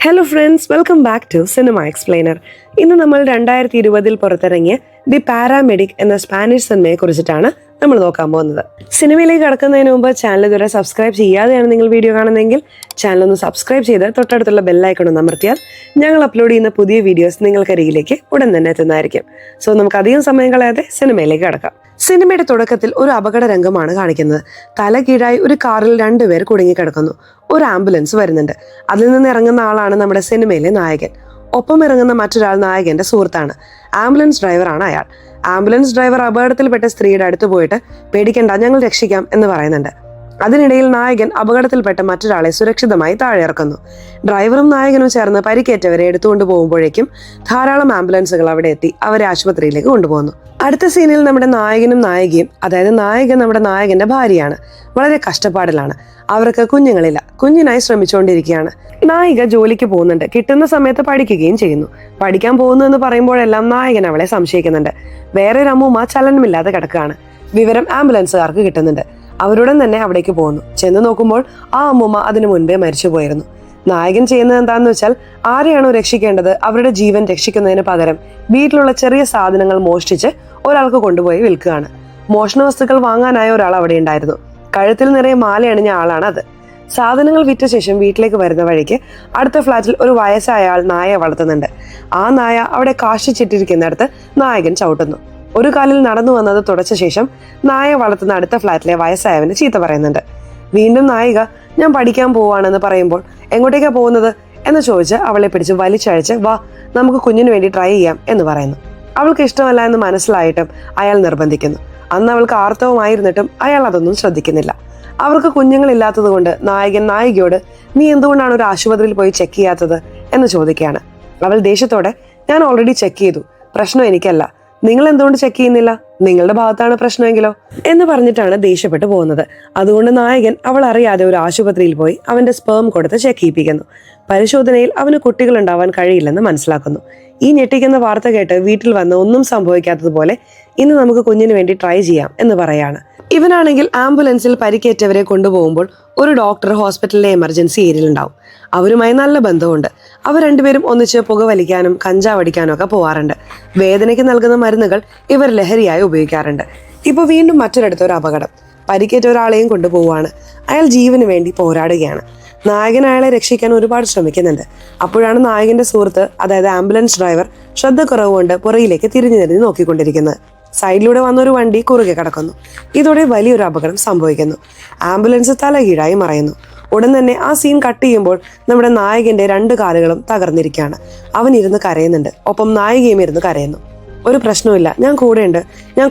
Hello friends, welcome back to cinema explainer. ഇന്ന് നമ്മൾ 2020 പുറത്തിറങ്ങിയ ദി പാരാമെഡിക് എന്ന സ്പാനിഷ് സിനിമയെ കുറിച്ചിട്ടാണ് നമ്മൾ നോക്കാൻ പോകുന്നത്. സിനിമയിലേക്ക് കടക്കുന്നതിന് മുമ്പ് ചാനൽ ഇതുവരെ സബ്സ്ക്രൈബ് ചെയ്യാതെയാണ് നിങ്ങൾ വീഡിയോ കാണുന്നതെങ്കിൽ ചാനൽ ഒന്ന് സബ്സ്ക്രൈബ് ചെയ്ത് തൊട്ടടുത്തുള്ള ബെല്ലൈക്കൺ ഒന്ന് അമർത്തിയാൽ ഞങ്ങൾ അപ്ലോഡ് ചെയ്യുന്ന പുതിയ വീഡിയോസ് നിങ്ങൾക്കരികിലേക്ക് ഉടൻ തന്നെ എത്തുന്നതായിരിക്കും. സോ നമുക്ക് അധികം സമയം കളയാതെ സിനിമയിലേക്ക് കടക്കാം. സിനിമയുടെ തുടക്കത്തിൽ ഒരു അപകട രംഗമാണ് കാണിക്കുന്നത്. തല കീഴായി ഒരു കാറിൽ 2 പേർ കുടുങ്ങിക്കിടക്കുന്നു. ഒരു ആംബുലൻസ് വരുന്നുണ്ട്. അതിൽ നിന്ന് ഇറങ്ങുന്ന ആളാണ് നമ്മുടെ സിനിമയിലെ നായകൻ. ഒപ്പം ഇറങ്ങുന്ന മറ്റൊരാൾ നായകന്റെ സുഹൃത്താണ്. ആംബുലൻസ് ഡ്രൈവറാണ് അയാൾ. ആംബുലൻസ് ഡ്രൈവർ അപകടത്തിൽപ്പെട്ട സ്ത്രീയുടെ അടുത്ത് പോയിട്ട് പേടിക്കണ്ട, ഞങ്ങൾ രക്ഷിക്കാം എന്ന് പറയുന്നുണ്ട്. അതിനിടയിൽ നായകൻ അപകടത്തിൽപ്പെട്ട മറ്റൊരാളെ സുരക്ഷിതമായി താഴെ ഇറക്കുന്നു. ഡ്രൈവറും നായകനും ചേർന്ന് പരിക്കേറ്റവരെ എടുത്തുകൊണ്ട് പോകുമ്പോഴേക്കും ധാരാളം ആംബുലൻസുകൾ അവിടെ എത്തി അവരെ ആശുപത്രിയിലേക്ക് കൊണ്ടുപോകുന്നു. അടുത്ത സീനിൽ നമ്മുടെ നായകനും നായികയും, അതായത് നായകൻ നമ്മുടെ നായകന്റെ ഭാര്യയാണ്, വളരെ കഷ്ടപ്പാടിലാണ്. അവർക്ക് കുഞ്ഞുങ്ങളില്ല. കുഞ്ഞിനായി ശ്രമിച്ചുകൊണ്ടിരിക്കുകയാണ്. നായിക ജോലിക്ക് പോകുന്നുണ്ട്. കിട്ടുന്ന സമയത്ത് പഠിക്കുകയും ചെയ്യുന്നു. പഠിക്കാൻ പോകുന്നു എന്ന് പറയുമ്പോഴെല്ലാം നായകൻ അവളെ സംശയിക്കുന്നുണ്ട്. വേറെ ഒരു അമ്മൂമ്മ ചലനമില്ലാതെ കിടക്കുകയാണ്. വിവരം ആംബുലൻസുകാർക്ക് കിട്ടുന്നുണ്ട്. അവരുടൻ തന്നെ അവിടേക്ക് പോകുന്നു. ചെന്ന് നോക്കുമ്പോൾ ആ അമ്മൂമ്മ അതിനു മുൻപേ മരിച്ചു പോയിരുന്നു. നായകൻ ചെയ്യുന്നത് എന്താണെന്ന് വെച്ചാൽ, ആരെയാണോ രക്ഷിക്കേണ്ടത് അവരുടെ ജീവൻ രക്ഷിക്കുന്നതിന് പകരം വീട്ടിലുള്ള ചെറിയ സാധനങ്ങൾ മോഷ്ടിച്ച് ഒരാൾക്ക് കൊണ്ടുപോയി വിൽക്കുകയാണ്. മോഷണ വസ്തുക്കൾ വാങ്ങാനായ ഒരാൾ അവിടെ ഉണ്ടായിരുന്നു. കഴുത്തിൽ നിറയെ മാലയണിഞ്ഞ ആളാണ് അത്. സാധനങ്ങൾ വിറ്റ ശേഷം വീട്ടിലേക്ക് വരുന്ന വഴിക്ക് അടുത്ത ഫ്ലാറ്റിൽ ഒരു വയസ്സായ ആൾ നായയെ വളർത്തുന്നുണ്ട്. ആ നായ അവിടെ കാഷ്ടിച്ചിട്ടിരിക്കുന്നിടത്ത് നായകൻ ചവിട്ടുന്നു. ഒരു കാലിൽ നടന്നു വന്നത് തുടച്ച ശേഷം നായയെ വളർത്തുന്ന അടുത്ത ഫ്ലാറ്റിലെ വയസ്സായവന് ചീത്ത പറയുന്നുണ്ട്. വീണ്ടും നായിക ഞാൻ പഠിക്കാൻ പോവാണെന്ന് പറയുമ്പോൾ എങ്ങോട്ടേക്കാ പോകുന്നത് എന്ന് ചോദിച്ച് അവളെ പിടിച്ച് വലിച്ചഴച്ച് വാ നമുക്ക് കുഞ്ഞിന് വേണ്ടി ട്രൈ ചെയ്യാം എന്ന് പറയുന്നു. അവൾക്ക് ഇഷ്ടമല്ല എന്ന് മനസ്സിലായിട്ടും അയാൾ നിർബന്ധിക്കുന്നു. അന്ന് അവൾക്ക് ആർത്തവമായിരുന്നിട്ടും അയാൾ അതൊന്നും ശ്രദ്ധിക്കുന്നില്ല. അവർക്ക് കുഞ്ഞുങ്ങളില്ലാത്തത് കൊണ്ട് നായകൻ നായികയോട് നീ എന്തുകൊണ്ടാണ് ഒരു ആശുപത്രിയിൽ പോയി ചെക്ക് ചെയ്യാത്തത് എന്ന് ചോദിക്കുകയാണ്. അവൾ ദേഷ്യത്തോടെ ഞാൻ ഓൾറെഡി ചെക്ക് ചെയ്തു, പ്രശ്നം എനിക്കല്ല, നിങ്ങൾ എന്തുകൊണ്ട് ചെക്ക് ചെയ്യുന്നില്ല, നിങ്ങളുടെ ഭാഗത്താണ് പ്രശ്നമെങ്കിലോ എന്ന് പറഞ്ഞിട്ടാണ് ദേഷ്യപ്പെട്ടു പോകുന്നത്. അതുകൊണ്ട് നായകൻ അവൾ അറിയാതെ ഒരു ആശുപത്രിയിൽ പോയി അവന്റെ സ്പേം കൊടുത്ത് ചെക്ക് ചെയ്യിപ്പിക്കുന്നു. പരിശോധനയിൽ അവന് കുട്ടികൾ ഉണ്ടാവാൻ കഴിയില്ലെന്ന് മനസ്സിലാക്കുന്നു. ഈ ഞെട്ടിക്കുന്ന വാർത്ത കേട്ട് വീട്ടിൽ വന്ന് ഒന്നും സംഭവിക്കാത്തതുപോലെ ഇന്ന് നമുക്ക് കുഞ്ഞിന് വേണ്ടി ട്രൈ ചെയ്യാം എന്ന് പറയാണ്. ഇവനാണെങ്കിൽ ആംബുലൻസിൽ പരിക്കേറ്റവരെ കൊണ്ടുപോകുമ്പോൾ ഒരു ഡോക്ടർ ഹോസ്പിറ്റലിലെ എമർജൻസി ഏരിയയിൽ ഉണ്ടാവും. അവരുമായി നല്ല ബന്ധമുണ്ട്. അവർ രണ്ടുപേരും ഒന്നിച്ച് പുകവലിക്കാനും കഞ്ചാവ് അടിക്കാനും ഒക്കെ പോവാറുണ്ട്. വേദനയ്ക്ക് നൽകുന്ന മരുന്നുകൾ ഇവർ ലഹരിയായി ഉപയോഗിക്കാറുണ്ട്. ഇപ്പൊ വീണ്ടും മറ്റൊരിടത്ത് ഒരു അപകടം. പരിക്കേറ്റ ഒരാളെയും കൊണ്ടുപോവാണ്. അയാൾ ജീവന് വേണ്ടി പോരാടുകയാണ്. നായകൻ അയാളെ രക്ഷിക്കാൻ ഒരുപാട് ശ്രമിക്കുന്നുണ്ട്. അപ്പോഴാണ് നായകന്റെ സുഹൃത്ത്, അതായത് ആംബുലൻസ് ഡ്രൈവർ, ശ്രദ്ധക്കുറവ് കൊണ്ട് പുറകിലേക്ക് തിരിഞ്ഞു നോക്കിക്കൊണ്ടിരിക്കുന്നത്. സൈഡിലൂടെ വന്നൊരു വണ്ടി കുറുകെ കിടക്കുന്നു. ഇതോടെ വലിയൊരു അപകടം സംഭവിക്കുന്നു. ആംബുലൻസ് തലകീഴായി മറയുന്നു. ഉടൻ തന്നെ ആ സീൻ കട്ട് ചെയ്യുമ്പോൾ നമ്മുടെ നായകന്റെ 2 കാലുകളും തകർന്നിരിക്കുകയാണ്. അവൻ ഇരുന്ന് കരയുന്നുണ്ട്. ഒപ്പം നായികയും ഇരുന്ന് കരയുന്നു. ഒരു പ്രശ്നമില്ല, ഞാൻ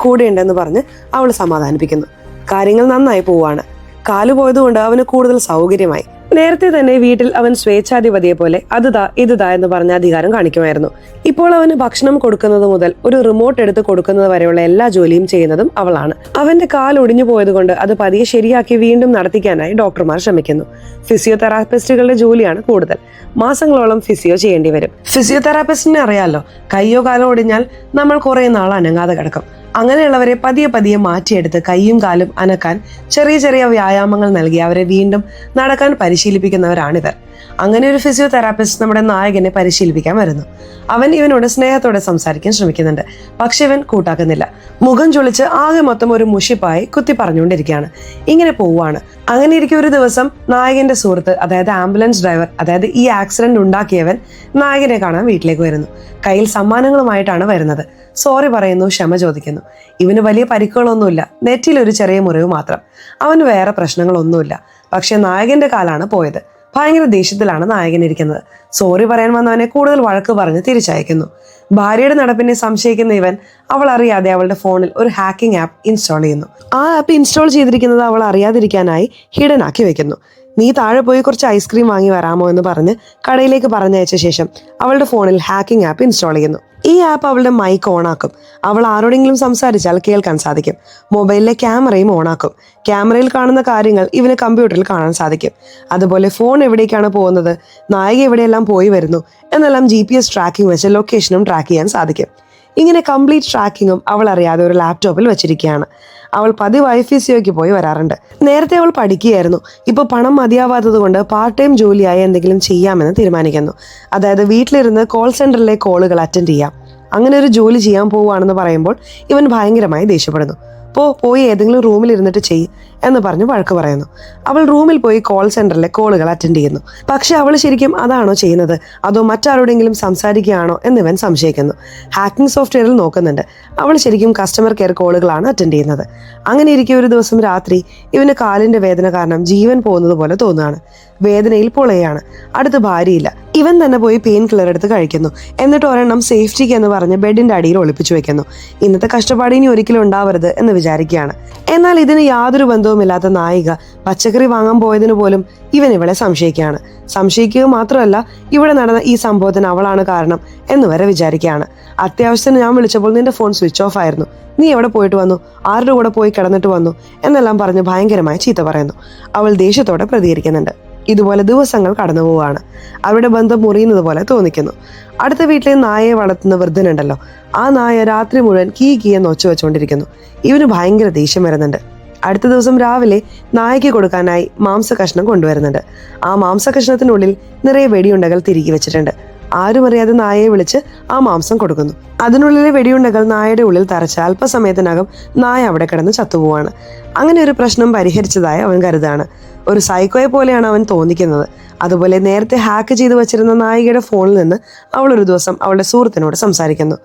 കൂടെയുണ്ട് എന്ന് പറഞ്ഞ് അവൾ സമാധാനിപ്പിക്കുന്നു. കാര്യങ്ങൾ നന്നായി പോവാണ്. കാല് പോയതുകൊണ്ട് അവന് കൂടുതൽ സൗകര്യമായി. നേരത്തെ തന്നെ വീട്ടിൽ അവൻ സ്വേച്ഛാധിപതിയെ പോലെ അതുതാ ഇതുതാ എന്ന് പറഞ്ഞ അധികാരം കാണിക്കുമായിരുന്നു. ഇപ്പോൾ അവന് ഭക്ഷണം കൊടുക്കുന്നത് മുതൽ ഒരു റിമോട്ട് എടുത്ത് കൊടുക്കുന്നത് വരെയുള്ള എല്ലാ ജോലിയും ചെയ്യുന്നതും അവളാണ്. അവന്റെ കാൽ ഒടിഞ്ഞു പോയത് കൊണ്ട് അത് പതിയെ ശരിയാക്കി വീണ്ടും നടത്തിക്കാനായി ഡോക്ടർമാർ ശ്രമിക്കുന്നു. ഫിസിയോതെറാപ്പിസ്റ്റുകളുടെ ജോലിയാണ് കൂടുതൽ. മാസങ്ങളോളം ഫിസിയോ ചെയ്യേണ്ടി വരും. ഫിസിയോതെറാപ്പിസ്റ്റിനെ അറിയാലോ, കയ്യോ കാലോ ഒടിഞ്ഞാൽ നമ്മൾ കുറെ നാൾ അനങ്ങാതെ കിടക്കും. അങ്ങനെയുള്ളവരെ പതിയെ മാറ്റിയെടുത്ത് കൈയും കാലും അനക്കാൻ ചെറിയ ചെറിയ വ്യായാമങ്ങൾ നൽകി അവരെ വീണ്ടും നടക്കാൻ പരിശീലിപ്പിക്കുന്നവരാണിവർ. അങ്ങനെ ഒരു ഫിസിയോതെറാപ്പിസ്റ്റ് നമ്മുടെ നായകനെ പരിശീലിപ്പിക്കാൻ വരുന്നു. അവൻ ഇവനോട് സ്നേഹത്തോടെ സംസാരിക്കാൻ ശ്രമിക്കുന്നുണ്ട്. പക്ഷെ ഇവൻ കൂട്ടാക്കുന്നില്ല. മുഖം ചൊളിച്ച് ആകെ മൊത്തം ഒരു മുഷിപ്പായി കുത്തി പറഞ്ഞുകൊണ്ടിരിക്കുകയാണ്. ഇങ്ങനെ പോവാണ്. അങ്ങനെ ഇരിക്കും ഒരു ദിവസം നായകന്റെ സുഹൃത്ത്, അതായത് ആംബുലൻസ് ഡ്രൈവർ, അതായത് ഈ ആക്സിഡന്റ് ഉണ്ടാക്കിയവൻ നായകനെ കാണാൻ വീട്ടിലേക്ക് വരുന്നു. കയ്യിൽ സമ്മാനങ്ങളുമായിട്ടാണ് വരുന്നത്. സോറി പറയുന്നു, ക്ഷമ ചോദിക്കുന്നു. ഇവന് വലിയ പരിക്കുകളൊന്നുമില്ല, നെറ്റിയിൽ ഒരു ചെറിയ മുറിവ് മാത്രം. അവന് വേറെ പ്രശ്നങ്ങളൊന്നുമില്ല. പക്ഷെ നായകന്റെ കാലാണ് പോയത്. ഭയങ്കര ദേഷ്യത്തിലാണ് നായകൻ ഇരിക്കുന്നത്. സോറി പറയാൻ വന്നവനെ കൂടുതൽ വഴക്ക് പറഞ്ഞ് തിരിച്ചയക്കുന്നു. ഭാര്യയുടെ നടപ്പിനെ സംശയിക്കുന്ന ഇവൻ അവൾ അറിയാതെ അവളുടെ ഫോണിൽ ഒരു ഹാക്കിംഗ് ആപ്പ് ഇൻസ്റ്റാൾ ചെയ്യുന്നു. ആ ആപ്പ് ഇൻസ്റ്റാൾ ചെയ്തിരിക്കുന്നത് അവൾ അറിയാതിരിക്കാനായി ഹിഡൻ ആക്കി വെക്കുന്നു. നീ താഴെ പോയി കുറച്ച് ഐസ്ക്രീം വാങ്ങി വരാമോ എന്ന് പറഞ്ഞ് കടയിലേക്ക് പറഞ്ഞയച്ച ശേഷം അവളുടെ ഫോണിൽ ഹാക്കിംഗ് ആപ്പ് ഇൻസ്റ്റാൾ ചെയ്യുന്നു. ഈ ആപ്പ് അവളുടെ മൈക്ക് ഓണാക്കും. അവൾ ആരോടെങ്കിലും സംസാരിച്ചാൽ കേൾക്കാൻ സാധിക്കും. മൊബൈലിലെ ക്യാമറയും ഓണാക്കും. ക്യാമറയിൽ കാണുന്ന കാര്യങ്ങൾ ഇവന് കമ്പ്യൂട്ടറിൽ കാണാൻ സാധിക്കും. അതുപോലെ ഫോൺ എവിടേക്കാണ് പോകുന്നത്, നായിക എവിടെയെല്ലാം പോയി വരുന്നു എന്നെല്ലാം GPS ട്രാക്കിംഗ് വെച്ച് ലൊക്കേഷനും ട്രാക്ക് ചെയ്യാൻ സാധിക്കും. ഇങ്ങനെ കംപ്ലീറ്റ് ട്രാക്കിങ്ങും അവൾ അറിയാതെ ഒരു ലാപ്ടോപ്പിൽ വെച്ചിരിക്കുകയാണ്. അവൾ പതിവായി ഫിസിയോയ്ക്ക് പോയി വരാറുണ്ട്. നേരത്തെ അവൾ പഠിക്കുകയായിരുന്നു. ഇപ്പോൾ പണം മതിയാവാത്തത് കൊണ്ട് പാർട്ട് ടൈം ജോലിയായി എന്തെങ്കിലും ചെയ്യാമെന്ന് തീരുമാനിക്കുന്നു. അതായത് വീട്ടിലിരുന്ന് കോൾ സെന്ററിലെ കോളുകൾ അറ്റൻഡ് ചെയ്യാം. അങ്ങനെ ഒരു ജോലി ചെയ്യാൻ പോവുകയാണെന്ന് പറയുമ്പോൾ ഇവൻ ഭയങ്കരമായി ദേഷ്യപ്പെടുന്നു. പോയി ഏതെങ്കിലും റൂമിൽ ഇരുന്നിട്ട് ചെയ്യ് എന്ന് പറഞ്ഞ് വഴക്ക് പറയുന്നു. അവൾ റൂമിൽ പോയി കോൾ സെന്ററിലെ കോളുകൾ അറ്റൻഡ് ചെയ്യുന്നു. പക്ഷെ അവൾ ശരിക്കും അതാണോ ചെയ്യുന്നത്, അതോ മറ്റാരോടെങ്കിലും സംസാരിക്കുകയാണോ എന്നിവൻ സംശയിക്കുന്നു. ഹാക്കിംഗ് സോഫ്റ്റ്വെയറിൽ നോക്കുന്നുണ്ട്. അവൾ ശരിക്കും കസ്റ്റമർ കെയർ കോളുകളാണ് അറ്റൻഡ് ചെയ്യുന്നത്. അങ്ങനെ ഇരിക്കെ ഒരു ദിവസം രാത്രി ഇവന് കാലിന്റെ വേദന കാരണം ജീവൻ പോകുന്നത് പോലെ തോന്നുകയാണ്. വേദനയിൽ പൊളയാണ്. അടുത്ത് ഭാര്യയില്ല. ഇവൻ തന്നെ പോയി പെയിൻ കില്ലർ എടുത്ത് കഴിക്കുന്നു. എന്നിട്ട് ഒരെണ്ണം സേഫ്റ്റിക്ക് എന്ന് പറഞ്ഞ് ബെഡിന്റെ അടിയിൽ ഒളിപ്പിച്ചു വെക്കുന്നു. ഇന്നത്തെ കഷ്ടപ്പാട് ഇനി ഒരിക്കലും ഉണ്ടാവരുത് എന്ന് വിചാരിക്കുകയാണ്. എന്നാൽ ഇതിന് യാതൊരു ബന്ധവുമില്ലാത്ത നായിക പച്ചക്കറി വാങ്ങാൻ പോയതിനു പോലും ഇവൻ ഇവളെ സംശയിക്കുകയാണ്. സംശയിക്കുക മാത്രമല്ല, ഇവിടെ നടന്ന ഈ സംഭവത്തിന് അവളാണ് കാരണം എന്ന് വരെ വിചാരിക്കുകയാണ്. അത്യാവശ്യത്തിന് ഞാൻ വിളിച്ചപ്പോൾ നിന്റെ ഫോൺ സ്വിച്ച് ഓഫ് ആയിരുന്നു, നീ എവിടെ പോയിട്ട് വന്നു, ആരുടെ കൂടെ പോയി കിടന്നിട്ട് വന്നു എന്നെല്ലാം പറഞ്ഞ് ഭയങ്കരമായി ചീത്ത പറയുന്നു. അവൾ ദേഷ്യത്തോടെ പ്രതികരിക്കുന്നുണ്ട്. ഇതുപോലെ ദിവസങ്ങൾ കടന്നു പോവുകയാണ്. അവരുടെ ബന്ധം മുറിയുന്നത് പോലെ തോന്നിക്കുന്നു. അടുത്ത വീട്ടിലെ നായയെ വളർത്തുന്ന വൃദ്ധനുണ്ടല്ലോ, ആ നായ രാത്രി മുഴുവൻ കീ എന്ന് ഒച്ച വെച്ചുകൊണ്ടിരിക്കുന്നു. ഇവന് ഭയങ്കര ദേഷ്യം വരുന്നുണ്ട്. അടുത്ത ദിവസം രാവിലെ നായയ്ക്ക് കൊടുക്കാനായി മാംസകഷ്ണം കൊണ്ടുവരുന്നുണ്ട്. ആ മാംസകഷ്ണത്തിനുള്ളിൽ നിറയെ വെടിയുണ്ടകൾ തിരികെ വെച്ചിട്ടുണ്ട്. ആരും അറിയാതെ നായയെ വിളിച്ച് ആ മാംസം കൊടുക്കുന്നു. അതിനുള്ളിലെ വെടിയുണ്ടകൾ നായയുടെ ഉള്ളിൽ തറച്ച് അല്പസമയത്തിനകം നായ അവിടെ കിടന്ന് ചത്തുപോവാണ്. അങ്ങനെ ഒരു പ്രശ്നം പരിഹരിച്ചതായി അവൻ കരുതാണ്. ഒരു സൈക്കോയെ പോലെയാണ് അവൻ തോന്നിക്കുന്നത്. അതുപോലെ നേരത്തെ ഹാക്ക് ചെയ്ത് വെച്ചിരുന്ന നായികയുടെ ഫോണിൽ നിന്ന് അവൾ ഒരു ദിവസം അവളുടെ സുഹൃത്തിനോട് സംസാരിക്കുന്നു.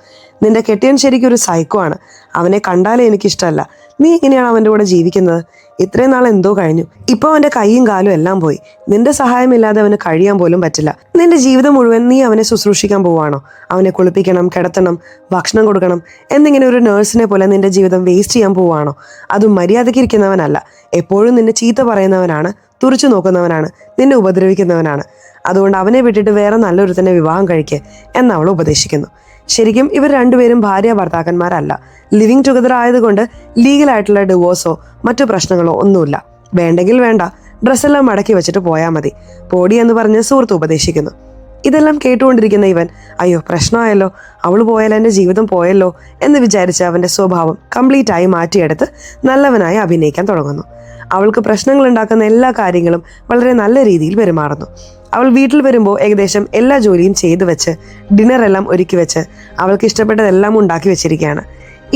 നിന്റെ കെട്ടിയൻ ശരിക്കും ഒരു സൈക്കോ ആണ്. അവനെ കണ്ടാലേ എനിക്കിഷ്ടമല്ല. നീ എങ്ങനെയാണ് അവൻ്റെ കൂടെ ജീവിക്കുന്നത്? ഇത്രയും നാൾ എന്തോ കഴിഞ്ഞു. ഇപ്പൊ അവന്റെ കൈയും കാലും എല്ലാം പോയി. നിന്റെ സഹായമില്ലാതെ അവന് കഴിയാൻ പോലും പറ്റില്ല. നിന്റെ ജീവിതം മുഴുവൻ നീ അവനെ ശുശ്രൂഷിക്കാൻ പോവാണോ? അവനെ കുളിപ്പിക്കണം, കിടത്തണം, ഭക്ഷണം കൊടുക്കണം എന്നിങ്ങനെ ഒരു നേഴ്സിനെ പോലെ നിന്റെ ജീവിതം വേസ്റ്റ് ചെയ്യാൻ പോവാണോ? അതും മര്യാദയ്ക്ക് ഇരിക്കുന്നവനല്ല. എപ്പോഴും നിന്നെ ചീത്ത പറയുന്നവനാണ്, തുറിച്ചു നോക്കുന്നവനാണ്, നിന്നെ ഉപദ്രവിക്കുന്നവനാണ്. അതുകൊണ്ട് അവനെ വിട്ടിട്ട് വേറെ നല്ലൊരു തന്നെ വിവാഹം കഴിക്കുക എന്ന് അവൾ ഉപദേശിക്കുന്നു. ശരിക്കും ഇവർ രണ്ടുപേരും ഭാര്യ ഭർത്താക്കന്മാരല്ല. ലിവിങ് ടുഗദർ ആയതുകൊണ്ട് ലീഗലായിട്ടുള്ള ഡിവോഴ്സോ മറ്റു പ്രശ്നങ്ങളോ ഒന്നുമില്ല. വേണ്ടെങ്കിൽ വേണ്ട, ഡ്രസ്സെല്ലാം മടക്കി വെച്ചിട്ട് പോയാൽ മതി, പോടി എന്ന് പറഞ്ഞ് സുഹൃത്ത് ഉപദേശിക്കുന്നു. ഇതെല്ലാം കേട്ടുകൊണ്ടിരിക്കുന്ന ഇവൻ അയ്യോ പ്രശ്നമായല്ലോ, അവൾ പോയാൽ എൻ്റെ ജീവിതം പോയല്ലോ എന്ന് വിചാരിച്ച് അവൻ്റെ സ്വഭാവം കംപ്ലീറ്റ് ആയി മാറ്റിയെടുത്ത് നല്ലവനായി അഭിനയിക്കാൻ തുടങ്ങുന്നു. അവൾക്ക് പ്രശ്നങ്ങൾ ഉണ്ടാക്കുന്ന എല്ലാ കാര്യങ്ങളും വളരെ നല്ല രീതിയിൽ പെരുമാറുന്നു. അവൾ വീട്ടിൽ വരുമ്പോൾ ഏകദേശം എല്ലാ ജോലിയും ചെയ്തു വെച്ച് ഡിന്നറെല്ലാം ഒരുക്കി വെച്ച് അവൾക്ക് ഇഷ്ടപ്പെട്ടതെല്ലാം ഉണ്ടാക്കി വെച്ചിരിക്കുകയാണ്.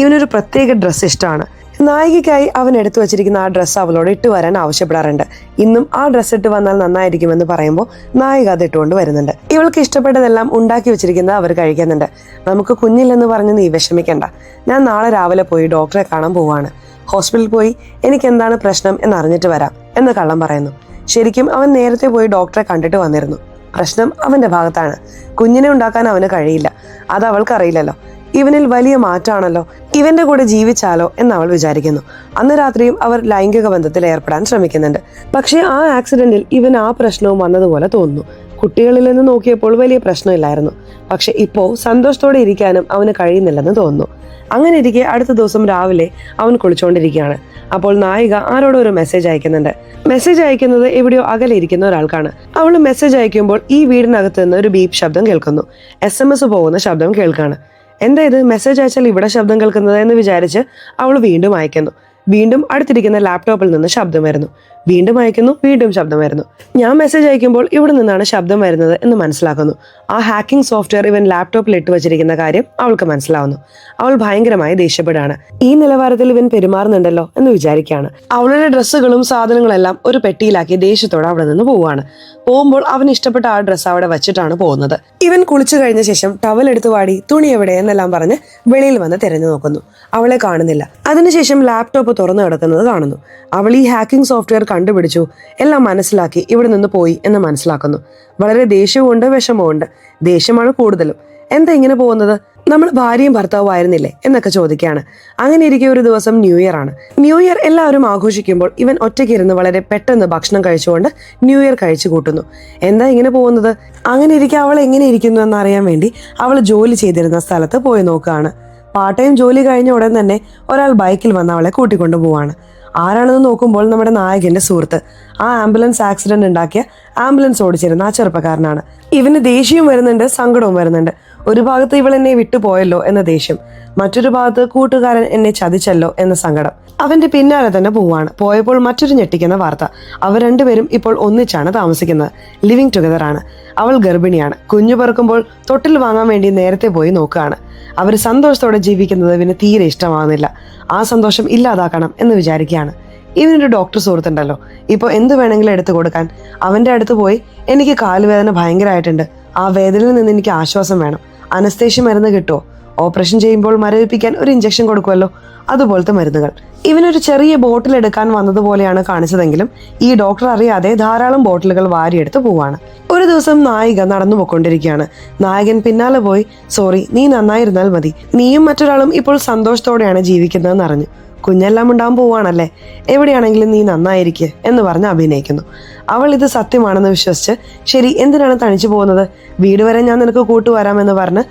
ഇവനൊരു പ്രത്യേക ഡ്രസ്സ് ഇഷ്ടമാണ്. നായികയ്ക്കായി അവൻ എടുത്തു വെച്ചിരിക്കുന്ന ആ ഡ്രസ്സ് അവളോട് ഇട്ട് വരാൻ ആവശ്യപ്പെടാറുണ്ട്. ഇന്നും ആ ഡ്രസ്സ് ഇട്ട് വന്നാൽ നന്നായിരിക്കുമെന്ന് പറയുമ്പോൾ നായിക അത് ഇട്ടുകൊണ്ട് വരുന്നുണ്ട്. ഇവൾക്ക് ഇഷ്ടപ്പെട്ടതെല്ലാം ഉണ്ടാക്കി വെച്ചിരിക്കുന്നത് അവർ കഴിക്കുന്നുണ്ട്. നമുക്ക് കുഞ്ഞില്ലെന്ന് പറഞ്ഞ് നീ വിഷമിക്കണ്ട, ഞാൻ നാളെ രാവിലെ പോയി ഡോക്ടറെ കാണാൻ പോവാണ്. ഹോസ്പിറ്റലിൽ പോയി എനിക്ക് എന്താണ് പ്രശ്നം എന്നറിഞ്ഞിട്ട് വരാം എന്ന് കള്ളം പറയുന്നു. ശരിക്കും അവൻ നേരത്തെ പോയി ഡോക്ടറെ കണ്ടിട്ട് വന്നിരുന്നു. പ്രശ്നം അവന്റെ ഭാഗത്താണ്. കുഞ്ഞിനെ ഉണ്ടാക്കാൻ അവന് കഴിയില്ല. അത് അവൾക്കറിയില്ലല്ലോ. ഇവനിൽ വലിയ മാറ്റമാണല്ലോ, ഇവന്റെ കൂടെ ജീവിച്ചാലോ എന്ന് അവൾ വിചാരിക്കുന്നു. അന്ന് രാത്രിയും അവർ ലൈംഗിക ബന്ധത്തിൽ ഏർപ്പെടാൻ ശ്രമിക്കുന്നുണ്ട്. പക്ഷേ ആ ആക്സിഡന്റിൽ ഇവൻ ആ പ്രശ്നവും വന്നതുപോലെ തോന്നുന്നു. കുട്ടികളിൽ നിന്ന് നോക്കിയപ്പോൾ വലിയ പ്രശ്നമില്ലായിരുന്നു. പക്ഷെ ഇപ്പോൾ സന്തോഷത്തോടെ ഇരിക്കാനും അവന് കഴിയുന്നില്ലെന്ന് തോന്നുന്നു. അങ്ങനെ ഇരിക്കെ അടുത്ത ദിവസം രാവിലെ അവൻ കുളിച്ചുകൊണ്ടിരിക്കുകയാണ്. അപ്പോൾ നായിക ആരോടോ ഒരു മെസ്സേജ് അയക്കുന്നുണ്ട്. മെസ്സേജ് അയക്കുന്നത് എവിടെയോ അകലെ ഇരിക്കുന്ന ഒരാൾക്കാണ്. അവൾ മെസ്സേജ് അയക്കുമ്പോൾ ഈ വീടിനകത്ത് നിന്ന് ഒരു ബീപ്പ് ശബ്ദം കേൾക്കുന്നു. SMS പോകുന്ന ശബ്ദം കേൾക്കാണ്. എന്താ ഇത്, മെസ്സേജ് അയച്ചാൽ ഇവിടെ ശബ്ദം കേൾക്കുന്നത് എന്ന് വിചാരിച്ച് അവൾ വീണ്ടും അയക്കുന്നു. വീണ്ടും അടുത്തിരിക്കുന്ന ലാപ്ടോപ്പിൽ നിന്ന് ശബ്ദം വരുന്നു. വീണ്ടും അയക്കുന്നു, വീണ്ടും ശബ്ദം വരുന്നു. ഞാൻ മെസ്സേജ് അയക്കുമ്പോൾ ഇവിടെ നിന്നാണ് ശബ്ദം വരുന്നത് എന്ന് മനസ്സിലാക്കുന്നു. ആ ഹാക്കിംഗ് സോഫ്റ്റ്വെയർ ഇവൻ ലാപ്ടോപ്പിൽ ഇട്ട് വെച്ചിരിക്കുന്ന കാര്യം അവൾക്ക് മനസ്സിലാവുന്നു. അവൾ ഭയങ്കരമായി ദേഷ്യപ്പെടുകയാണ്. ഈ നിലവാരത്തിൽ ഇവൻ പെരുമാറുന്നുണ്ടല്ലോ എന്ന് വിചാരിക്കുകയാണ്. അവളുടെ ഡ്രസ്സുകളും സാധനങ്ങളെല്ലാം ഒരു പെട്ടിയിലാക്കി ദേഷ്യത്തോടെ അവിടെ നിന്ന് പോവുകയാണ്. പോകുമ്പോൾ അവന് ഇഷ്ടപ്പെട്ട ആ ഡ്രസ്സ് അവിടെ വെച്ചിട്ടാണ് പോകുന്നത്. ഇവൻ കുളിച്ചു കഴിഞ്ഞ ശേഷം ടവൽ എടുത്ത് വാടി, തുണി എവിടെ എന്നെല്ലാം പറഞ്ഞ് വെളിയിൽ വന്ന് തിരഞ്ഞു നോക്കുന്നു. അവളെ കാണുന്നില്ല. അതിനുശേഷം ലാപ്ടോപ്പ് തുറന്നു കിടക്കുന്നത് കാണുന്നു. അവൾ ഈ ഹാക്കിംഗ് സോഫ്റ്റ്വെയർ കണ്ടുപിടിച്ചു, എല്ലാം മനസ്സിലാക്കി ഇവിടെ നിന്ന് പോയി എന്ന് മനസ്സിലാക്കുന്നു. വളരെ ദേഷ്യവുമുണ്ട്, വിഷമവുമുണ്ട്. ദേഷ്യമാണ് കൂടുതലും. എന്താ ഇങ്ങനെ പോകുന്നത്, നമ്മൾ ഭാര്യയും ഭർത്താവും ആയിരുന്നില്ലേ എന്നൊക്കെ ചോദിക്കുകയാണ്. അങ്ങനെ ഇരിക്കെ ഒരു ദിവസം ന്യൂ ഇയർ ആണ്. ന്യൂ ഇയർ എല്ലാവരും ആഘോഷിക്കുമ്പോൾ ഇവൻ ഒറ്റയ്ക്കിരുന്ന് വളരെ പെട്ടെന്ന് ഭക്ഷണം കഴിച്ചുകൊണ്ട് ന്യൂ ഇയർ കഴിച്ചു കൂട്ടുന്നു. എന്താ ഇങ്ങനെ പോകുന്നത്? അങ്ങനെ ഇരിക്കെ അവൾ എങ്ങനെ ഇരിക്കുന്നു എന്നറിയാൻ വേണ്ടി അവൾ ജോലി ചെയ്തിരുന്ന സ്ഥലത്ത് പോയി നോക്കുകയാണ്. പാർട്ട് ടൈം ജോലി കഴിഞ്ഞ ഉടൻ തന്നെ ഒരാൾ ബൈക്കിൽ വന്ന് അവളെ കൂട്ടിക്കൊണ്ടു പോവാണ്. ആരാണെന്ന് നോക്കുമ്പോൾ നമ്മുടെ നായകന്റെ സുഹൃത്ത്. ആ ആംബുലൻസ് ആക്സിഡന്റ് ഉണ്ടാക്കിയ ആംബുലൻസ് ഓടിച്ചിരുന്ന ആ ചെറുപ്പക്കാരനാണ്. ഇവന് ദേഷ്യവും വരുന്നുണ്ട്, സങ്കടവും വരുന്നുണ്ട്. ഒരു ഭാഗത്ത് ഇവൾ എന്നെ വിട്ടുപോയല്ലോ എന്ന ദേഷ്യം, മറ്റൊരു ഭാഗത്ത് കൂട്ടുകാരൻ എന്നെ ചതിച്ചല്ലോ എന്ന സങ്കടം. അവന്റെ പിന്നാലെ തന്നെ പോവാണ്. പോയപ്പോൾ മറ്റൊരു ഞെട്ടിക്കുന്ന വാർത്ത, അവർ രണ്ടുപേരും ഇപ്പോൾ ഒന്നിച്ചാണ് താമസിക്കുന്നത്, ലിവിങ് ടുഗദർ ആണ്. അവൾ ഗർഭിണിയാണ്. കുഞ്ഞു പിറക്കുമ്പോൾ തൊട്ടിൽ വാങ്ങാൻ വേണ്ടി നേരത്തെ പോയി നോക്കുകയാണ്. അവർ സന്തോഷത്തോടെ ജീവിക്കുന്നത് ഇവന് തീരെ ഇഷ്ടമാകുന്നില്ല. ആ സന്തോഷം ഇല്ലാതാക്കണം എന്ന് വിചാരിക്കുകയാണ്. ഇവനൊരു ഡോക്ടർ സുഹൃത്തുണ്ടല്ലോ, ഇപ്പോൾ എന്ത് വേണമെങ്കിലും എടുത്തു കൊടുക്കാൻ. അവന്റെ അടുത്ത് പോയി, എനിക്ക് കാലുവേദന ഭയങ്കരമായിട്ടുണ്ട്, ആ വേദനയിൽ നിന്ന് എനിക്ക് ആശ്വാസം വേണം, അനസ്തേഷ്യ മരുന്ന് കിട്ടുമോ? ഓപ്പറേഷൻ ചെയ്യുമ്പോൾ മരവിപ്പിക്കാൻ ഒരു ഇഞ്ചക്ഷൻ കൊടുക്കുമല്ലോ, അതുപോലത്തെ മരുന്നുകൾ. ഇവനൊരു ചെറിയ ബോട്ടിൽ എടുക്കാൻ വന്നതുപോലെയാണ് കാണിച്ചതെങ്കിലും ഈ ഡോക്ടർ അറിയാതെ ധാരാളം ബോട്ടിലുകൾ വാരിയെടുത്ത് പോവാണ്. ഒരു ദിവസം നായിക നടന്നു പോയിക്കൊണ്ടിരിക്കുകയാണ്. നായകൻ പിന്നാലെ പോയി, സോറി, നീ നന്നായിരുന്നാൽ മതി, നീയും മറ്റൊരാളും ഇപ്പോൾ സന്തോഷത്തോടെയാണ് ജീവിക്കുന്നതെന്ന് അറിഞ്ഞു. കുഞ്ഞെല്ലാം ഉണ്ടാകാൻ പോവാണല്ലേ, എവിടെയാണെങ്കിലും നീ നന്നായിരിക്കെ എന്ന് പറഞ്ഞ് അഭിനയിക്കുന്നു. അവൾ ഇത് സത്യമാണെന്ന് വിശ്വസിച്ച്, ശരി, എന്തിനാണ് തനിച്ചു പോകുന്നത്, വീട് വരെ ഞാൻ നിനക്ക് കൂട്ടുവരാമെന്ന് പറഞ്ഞ്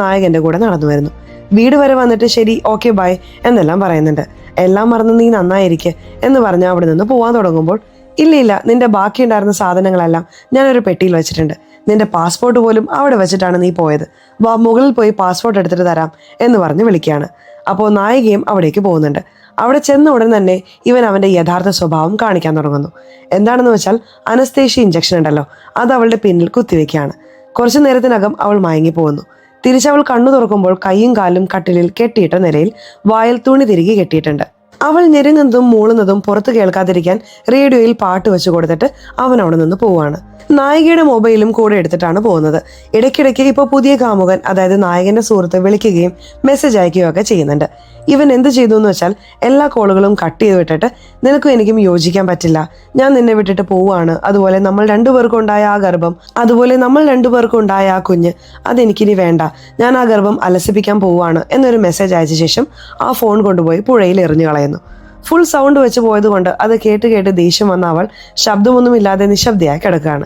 നായകന്റെ കൂടെ നടന്നു വരുന്നു. വീട് വരെ വന്നിട്ട് ശരി, ഓക്കെ, ബൈ എന്നെല്ലാം പറയുന്നുണ്ട്. എല്ലാം മറന്ന് നീ നന്നായിരിക്കെ എന്ന് പറഞ്ഞ് അവിടെ നിന്ന് പോവാൻ തുടങ്ങുമ്പോൾ, ഇല്ല, നിന്റെ ബാക്കിയുണ്ടായിരുന്ന സാധനങ്ങളെല്ലാം ഞാനൊരു പെട്ടിയിൽ വെച്ചിട്ടുണ്ട്, നിന്റെ പാസ്പോർട്ട് പോലും അവിടെ വെച്ചിട്ടാണ് നീ പോയത്, വാ മുകളിൽ പോയി പാസ്പോർട്ട് എടുത്തിട്ട് തരാം എന്ന് പറഞ്ഞ് വിളിക്കുകയാണ്. അപ്പോൾ നായികയും അവിടേക്ക് പോകുന്നുണ്ട്. അവിടെ ചെന്ന ഉടൻ തന്നെ ഇവൻ അവന്റെ യഥാർത്ഥ സ്വഭാവം കാണിക്കാൻ തുടങ്ങുന്നു. എന്താണെന്ന് വെച്ചാൽ അനസ്തേഷ്യ ഇഞ്ചക്ഷൻ ഉണ്ടല്ലോ, അത് അവളുടെ പിന്നിൽ കുത്തിവെക്കുകയാണ്. കുറച്ചു നേരത്തിനകം അവൾ മയങ്ങി പോകുന്നു. തിരിച്ചവൾ കണ്ണു തുറക്കുമ്പോൾ കൈയും കാലും കട്ടിലിൽ കെട്ടിയിട്ട നിലയിൽ വായിൽ തുണി തിരികെ കെട്ടിയിട്ടുണ്ട്. അവൾ ഞെരുങ്ങുന്നതും മൂളുന്നതും പുറത്ത് കേൾക്കാതിരിക്കാൻ റേഡിയോയിൽ പാട്ട് വെച്ച് കൊടുത്തിട്ട് അവൻ അവിടെ നിന്ന് പോവാണ്. നായികയുടെ മൊബൈലും കൂടെ എടുത്തിട്ടാണ് പോകുന്നത്. ഇടയ്ക്കിടയ്ക്ക് ഇപ്പോൾ പുതിയ കാമുകൻ, അതായത് നായകന്റെ സുഹൃത്ത് വിളിക്കുകയും മെസ്സേജ് അയക്കുകയും ഒക്കെ ചെയ്യുന്നുണ്ട്. ഇവൻ എന്ത് ചെയ്തു എന്ന് വെച്ചാൽ എല്ലാ കോളുകളും കട്ട് ചെയ്ത് വിട്ടിട്ട്, നിനക്കും എനിക്കും യോജിക്കാൻ പറ്റില്ല, ഞാൻ നിന്നെ വിട്ടിട്ട് പോവുകയാണ്, അതുപോലെ നമ്മൾ രണ്ടുപേർക്കും ഉണ്ടായ ആ ഗർഭം, അതുപോലെ നമ്മൾ രണ്ടുപേർക്കും ഉണ്ടായ ആ കുഞ്ഞ്, അതെനിക്കിനി വേണ്ട, ഞാൻ ആ ഗർഭം അലസിപ്പിക്കാൻ പോവുകയാണ് എന്നൊരു മെസ്സേജ് അയച്ച ശേഷം ആ ഫോൺ കൊണ്ടുപോയി പുഴയിൽ എറിഞ്ഞു കളയുന്നു. ഫുൾ സൗണ്ട് വെച്ച് പോയതുകൊണ്ട് അത് കേട്ട് കേട്ട് ദേഷ്യം വന്ന അവൾ ശബ്ദമൊന്നുമില്ലാതെ നിശബ്ദയായി കിടക്കുകയാണ്.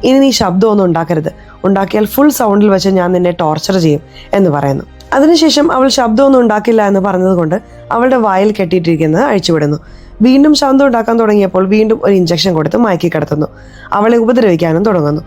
ഇനി നീ ശബ്ദമൊന്നും ഉണ്ടാക്കരുത്, ഉണ്ടാക്കിയാൽ ഫുൾ സൗണ്ടിൽ വെച്ച് ഞാൻ നിന്നെ ടോർച്ചർ ചെയ്യും എന്ന് പറയുന്നു. അതിനുശേഷം അവൾ ശബ്ദമൊന്നും ഉണ്ടാക്കില്ല എന്ന് പറഞ്ഞതുകൊണ്ട് അവളുടെ വായിൽ കെട്ടിയിട്ടിരിക്കുന്നത് അഴിച്ചുവിടുന്നു. വീണ്ടും ശബ്ദം ഉണ്ടാക്കാൻ തുടങ്ങിയപ്പോൾ വീണ്ടും ഒരു ഇഞ്ചക്ഷൻ കൊടുത്ത് മയക്കി കിടത്തുന്നു. അവളെ ഉപദ്രവിക്കാനും തുടങ്ങുന്നു.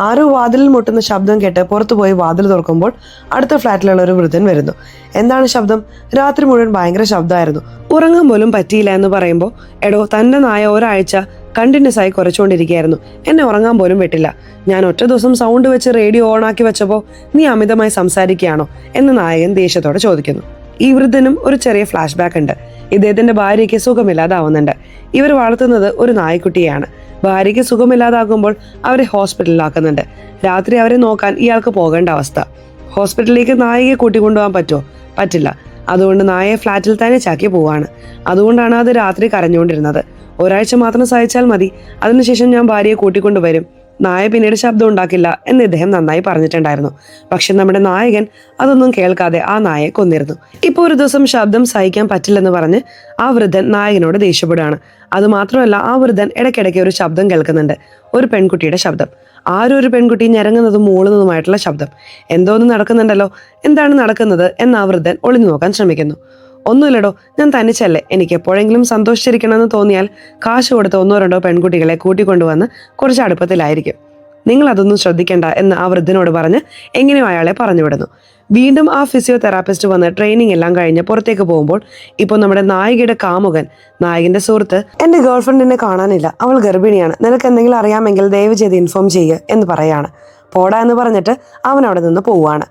ആരോ വാതിലിൽ മുട്ടുന്ന ശബ്ദം കേട്ട് പുറത്തുപോയി വാതിൽ തുറക്കുമ്പോൾ അടുത്ത ഫ്ലാറ്റിലുള്ള ഒരു വൃദ്ധൻ വരുന്നു. എന്താണ് ശബ്ദം? രാത്രി മുഴുവൻ ഭയങ്കര ശബ്ദമായിരുന്നു, ഉറങ്ങാൻ പോലും പറ്റിയില്ല എന്ന് പറയുമ്പോൾ, എടോ, തന്റെ നായ ഒരാഴ്ച കണ്ടിന്യൂസ് ആയി കുറച്ചുകൊണ്ടിരിക്കുകയായിരുന്നു, എന്നെ ഉറങ്ങാൻ പോലും വിട്ടില്ല, ഞാൻ ഒറ്റ ദിവസം സൗണ്ട് വെച്ച് റേഡിയോ ഓൺ ആക്കി വെച്ചപ്പോൾ നീ അമിതമായി സംസാരിക്കുകയാണോ എന്ന് നായകൻ ദേഷ്യത്തോടെ ചോദിക്കുന്നു. ഈ വൃദ്ധനും ഒരു ചെറിയ ഫ്ലാഷ് ബാക്ക് ഉണ്ട്. ഇദ്ദേഹത്തിന്റെ ഭാര്യയ്ക്ക് സുഖമില്ലാതാവുന്നുണ്ട്. ഇവർ വളർത്തുന്നത് ഒരു നായ്ക്കുട്ടിയാണ്. ഭാര്യയ്ക്ക് സുഖമില്ലാതാകുമ്പോൾ അവരെ ഹോസ്പിറ്റലിലാക്കുന്നുണ്ട്. രാത്രി അവരെ നോക്കാൻ ഇയാൾക്ക് പോകേണ്ട അവസ്ഥ. ഹോസ്പിറ്റലിലേക്ക് നായകയെ കൂട്ടിക്കൊണ്ടുപോകാൻ പറ്റുമോ? പറ്റില്ല. അതുകൊണ്ട് നായയെ ഫ്ലാറ്റിൽ തനിച്ചാക്കി പോവാണ്. അതുകൊണ്ടാണ് അത് രാത്രി കരഞ്ഞുകൊണ്ടിരുന്നത്. ഒരാഴ്ച മാത്രം സഹിച്ചാൽ മതി, അതിനുശേഷം ഞാൻ ഭാര്യയെ കൂട്ടിക്കൊണ്ടുവരും, നായ പിന്നീട് ശബ്ദം ഉണ്ടാക്കില്ല എന്ന് ഇദ്ദേഹം നന്നായി പറഞ്ഞിട്ടുണ്ടായിരുന്നു. പക്ഷെ നമ്മുടെ നായകൻ അതൊന്നും കേൾക്കാതെ ആ നായയെ കൊന്നിരുന്നു. ഇപ്പോൾ ഒരു ദിവസം ശബ്ദം സഹിക്കാൻ പറ്റില്ലെന്ന് പറഞ്ഞ് ആ വൃദ്ധൻ നായകനോട് ദേഷ്യപ്പെടുകയാണ്. അതുമാത്രമല്ല, ആ വൃദ്ധൻ ഇടയ്ക്കിടയ്ക്ക് ഒരു ശബ്ദം കേൾക്കുന്നുണ്ട്, ഒരു പെൺകുട്ടിയുടെ ശബ്ദം. ആരും ഒരു പെൺകുട്ടി ഞരങ്ങുന്നതും മൂളുന്നതുമായിട്ടുള്ള ശബ്ദം. എന്തോന്നും നടക്കുന്നുണ്ടല്ലോ, എന്താണ് നടക്കുന്നത് എന്ന് ആ വൃദ്ധൻ ഒളിഞ്ഞു നോക്കാൻ ശ്രമിക്കുന്നു. ഒന്നുമില്ലടോ, ഞാൻ തനിച്ചല്ലേ, എനിക്ക് എപ്പോഴെങ്കിലും സന്തോഷിച്ചിരിക്കണമെന്ന് തോന്നിയാൽ കാശ് കൊടുത്ത് 1-2 പെൺകുട്ടികളെ കൂട്ടിക്കൊണ്ടുവന്ന് കുറച്ച് അടുപ്പത്തിലായിരിക്കും, നിങ്ങൾ അതൊന്നും ശ്രദ്ധിക്കേണ്ട എന്ന് ആ വൃദ്ധനോട് പറഞ്ഞ് എങ്ങനെയോ അയാളെ പറഞ്ഞുവിടുന്നു. വീണ്ടും ആ ഫിസിയോതെറാപ്പിസ്റ്റ് വന്ന് ട്രെയിനിങ് എല്ലാം കഴിഞ്ഞ് പുറത്തേക്ക് പോകുമ്പോൾ ഇപ്പോൾ നമ്മുടെ നായികയുടെ കാമുകൻ, നായകന്റെ സുഹൃത്ത്, എന്റെ ഗേൾഫ്രണ്ടിനെ കാണാനില്ല, അവൾ ഗർഭിണിയാണ്, നിനക്ക് എന്തെങ്കിലും അറിയാമെങ്കിൽ ദയവ് ചെയ്ത് ഇൻഫോം ചെയ്യുക എന്ന് പറയാണ്. പോടാ എന്ന് പറഞ്ഞിട്ട് അവൻ അവിടെ നിന്ന് പോവുകയാണ്.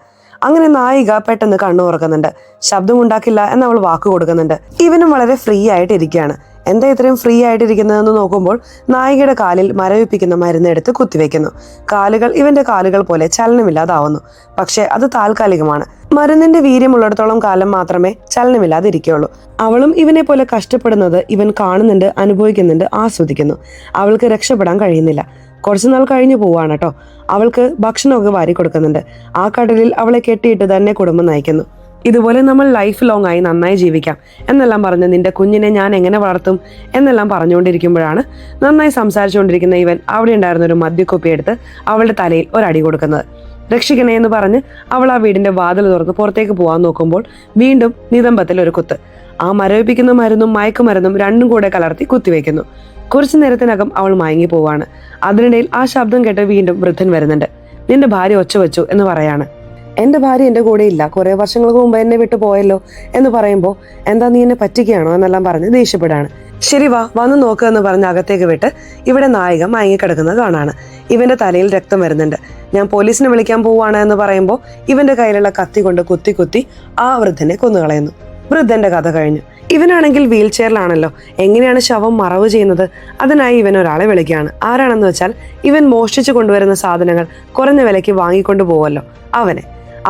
അങ്ങനെ നായിക പെട്ടെന്ന് കണ്ണു തുറക്കുന്നുണ്ട്. ശബ്ദമുണ്ടാക്കില്ല എന്ന് അവൾ വാക്ക് കൊടുക്കുന്നുണ്ട്. ഇവനും വളരെ ഫ്രീ ആയിട്ട് ഇരിക്കുകയാണ്. എന്താ ഇത്രയും ഫ്രീ ആയിട്ടിരിക്കുന്നതെന്ന് നോക്കുമ്പോൾ നായികയുടെ കാലിൽ മരവിപ്പിക്കുന്ന മരുന്നെടുത്ത് കുത്തിവെക്കുന്നു. കാലുകൾ ഇവന്റെ കാലുകൾ പോലെ ചലനമില്ലാതാവുന്നു. പക്ഷെ അത് താൽക്കാലികമാണ്. മരുന്നിന്റെ വീര്യമുള്ളിടത്തോളം കാലം മാത്രമേ ചലനമില്ലാതിരിക്കുകയുള്ളൂ. അവളും ഇവനെ പോലെ കഷ്ടപ്പെടുന്നത് ഇവൻ കാണുന്നുണ്ട്, അനുഭവിക്കുന്നുണ്ട്, ആസ്വദിക്കുന്നു. അവൾക്ക് രക്ഷപ്പെടാൻ കഴിയുന്നില്ല. കുറച്ചുനാൾ കഴിഞ്ഞു പോവാണ് കേട്ടോ. അവൾക്ക് ഭക്ഷണമൊക്കെ വാരി കൊടുക്കുന്നുണ്ട്. ആ കടലിൽ അവളെ കെട്ടിയിട്ട് തന്നെ കുടുംബം നയിക്കുന്നു. ഇതുപോലെ നമ്മൾ ലൈഫ് ലോങ് ആയി നന്നായി ജീവിക്കാം എന്നെല്ലാം പറഞ്ഞ് നിന്റെ കുഞ്ഞിനെ ഞാൻ എങ്ങനെ വളർത്തും എന്നെല്ലാം പറഞ്ഞുകൊണ്ടിരിക്കുമ്പോഴാണ് നന്നായി സംസാരിച്ചുകൊണ്ടിരിക്കുന്ന ഇവൻ അവിടെ ഉണ്ടായിരുന്ന ഒരു മദ്യക്കുപ്പി എടുത്ത് അവളുടെ തലയിൽ ഒരടി കൊടുക്കുന്നത്. രക്ഷിക്കണേ എന്ന് പറഞ്ഞ് അവൾ ആ വീടിന്റെ വാതിൽ തുറന്ന് പുറത്തേക്ക് പോകാൻ നോക്കുമ്പോൾ വീണ്ടും നിതംബത്തിൽ ഒരു കുത്ത്. ആ മരവിപ്പിക്കുന്ന മരുന്നും മയക്കുമരുന്നും രണ്ടും കൂടെ കലർത്തി കുത്തിവെക്കുന്നു. കുറച്ചു നേരത്തിനകം അവൾ മയങ്ങി പോവാണ്. അതിനിടയിൽ ആ ശബ്ദം കേട്ട് വീണ്ടും വൃദ്ധൻ വരുന്നുണ്ട്. നിന്റെ ഭാര്യ ഒച്ച വെച്ചു എന്ന് പറയാണ്. എന്റെ ഭാര്യ എന്റെ കൂടെ ഇല്ല, കുറെ വർഷങ്ങൾക്ക് മുമ്പ് എന്നെ വിട്ടു പോയല്ലോ എന്ന് പറയുമ്പോൾ എന്താ നീ എന്നെ പറ്റിക്കുകയാണോ എന്നെല്ലാം പറഞ്ഞ് ദേഷ്യപ്പെടാണ്. ശരി വാ വന്ന് നോക്കുക എന്ന് പറഞ്ഞ് അകത്തേക്ക് വിട്ട് ഇവിടെ നായിക മയങ്ങിക്കിടക്കുന്നത് കാണാണ്. ഇവന്റെ തലയിൽ രക്തം വരുന്നുണ്ട്. ഞാൻ പോലീസിനെ വിളിക്കാൻ പോവാണ് എന്ന് പറയുമ്പോൾ ഇവന്റെ കയ്യിലുള്ള കത്തി കൊണ്ട് കുത്തി കുത്തി ആ വൃദ്ധനെ കൊന്നുകളയുന്നു. വൃദ്ധന്റെ കഥ കഴിഞ്ഞു. ഇവനാണെങ്കിൽ വീൽ ചെയറിലാണല്ലോ. എങ്ങനെയാണ് ശവം മറവ് ചെയ്യുന്നത്? അതിനായി ഇവൻ ഒരാളെ വിളിക്കുകയാണ്. ആരാണെന്ന് വെച്ചാൽ ഇവൻ മോഷ്ടിച്ചു കൊണ്ടുവരുന്ന സാധനങ്ങൾ കുറഞ്ഞ വിലയ്ക്ക് വാങ്ങിക്കൊണ്ടു പോവല്ലോ,